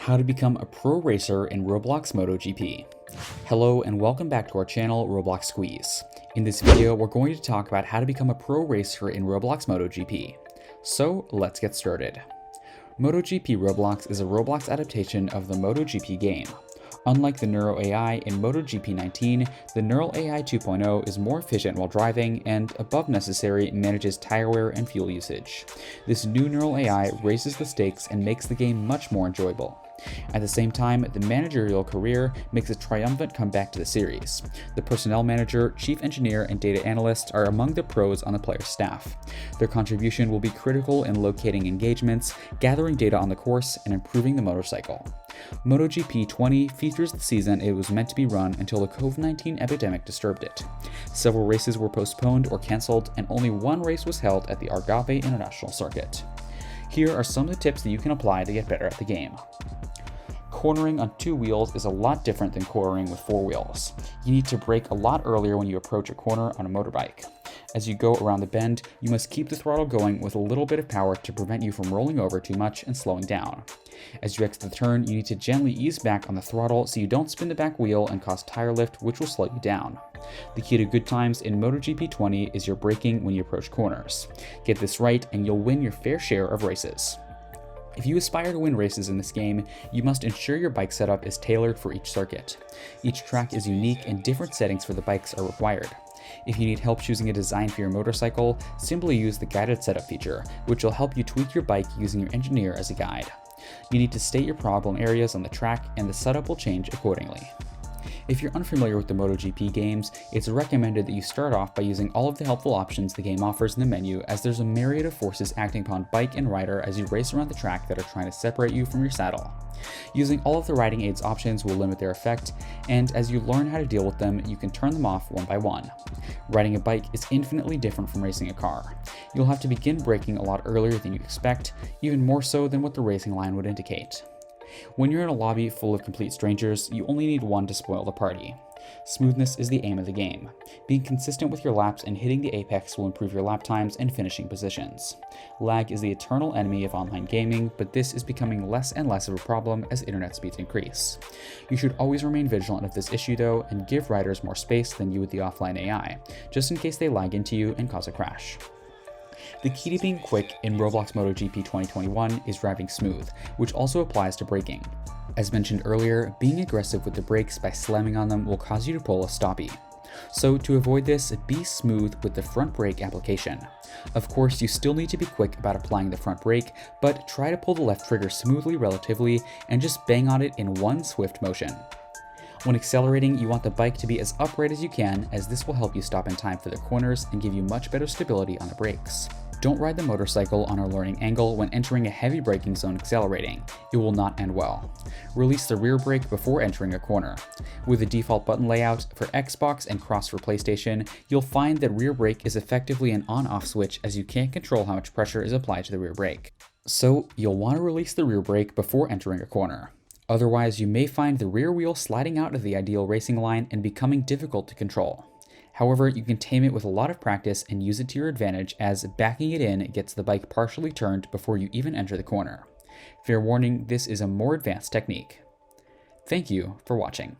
How to become a pro racer in Roblox MotoGP. Hello and welcome back to our channel, Roblox Squeeze. In this video, we're going to talk about how to become a pro racer in Roblox MotoGP. So let's get started. MotoGP Roblox is a Roblox adaptation of the MotoGP game. Unlike the Neural AI in MotoGP 19, the Neural AI 2.0 is more efficient while driving and, above necessary, manages tire wear and fuel usage. This new Neural AI raises the stakes and makes the game much more enjoyable. At the same time, the managerial career makes a triumphant comeback to the series. The personnel manager, chief engineer, and data analyst are among the pros on the player's staff. Their contribution will be critical in locating engagements, gathering data on the course, and improving the motorcycle. MotoGP 20 features the season it was meant to be run until the COVID-19 epidemic disturbed it. Several races were postponed or cancelled, and only one race was held at the RACER International Circuit. Here are some of the tips that you can apply to get better at the game. Cornering on 2 wheels is a lot different than cornering with 4 wheels. You need to brake a lot earlier when you approach a corner on a motorbike. As you go around the bend, you must keep the throttle going with a little bit of power to prevent you from rolling over too much and slowing down. As you exit the turn, you need to gently ease back on the throttle so you don't spin the back wheel and cause tire lift, which will slow you down. The key to good times in MotoGP 20 is your braking when you approach corners. Get this right and you'll win your fair share of races. If you aspire to win races in this game, you must ensure your bike setup is tailored for each circuit. Each track is unique and different settings for the bikes are required. If you need help choosing a design for your motorcycle, simply use the guided setup feature, which will help you tweak your bike using your engineer as a guide. You need to state your problem areas on the track and the setup will change accordingly. If you're unfamiliar with the MotoGP games, it's recommended that you start off by using all of the helpful options the game offers in the menu, as there's a myriad of forces acting upon bike and rider as you race around the track that are trying to separate you from your saddle. Using all of the riding aids options will limit their effect, and as you learn how to deal with them, you can turn them off one by one. Riding a bike is infinitely different from racing a car. You'll have to begin braking a lot earlier than you expect, even more so than what the racing line would indicate. When you're in a lobby full of complete strangers, you only need one to spoil the party. Smoothness is the aim of the game. Being consistent with your laps and hitting the apex will improve your lap times and finishing positions. Lag is the eternal enemy of online gaming, but this is becoming less and less of a problem as internet speeds increase. You should always remain vigilant of this issue though, and give riders more space than you with the offline AI, just in case they lag into you and cause a crash. The key to being quick in Roblox MotoGP 2021 is driving smooth, which also applies to braking. As mentioned earlier, being aggressive with the brakes by slamming on them will cause you to pull a stoppie. So to avoid this, be smooth with the front brake application. Of course, you still need to be quick about applying the front brake, but try to pull the left trigger smoothly relatively and just bang on it in one swift motion. When accelerating, you want the bike to be as upright as you can, as this will help you stop in time for the corners and give you much better stability on the brakes. Don't ride the motorcycle on a learning angle when entering a heavy braking zone accelerating. It will not end well. Release the rear brake before entering a corner. With the default button layout for Xbox and cross for PlayStation, you'll find that rear brake is effectively an on-off switch as you can't control how much pressure is applied to the rear brake. So you'll want to release the rear brake before entering a corner. Otherwise, you may find the rear wheel sliding out of the ideal racing line and becoming difficult to control. However, you can tame it with a lot of practice and use it to your advantage, as backing it in gets the bike partially turned before you even enter the corner. Fair warning, this is a more advanced technique. Thank you for watching.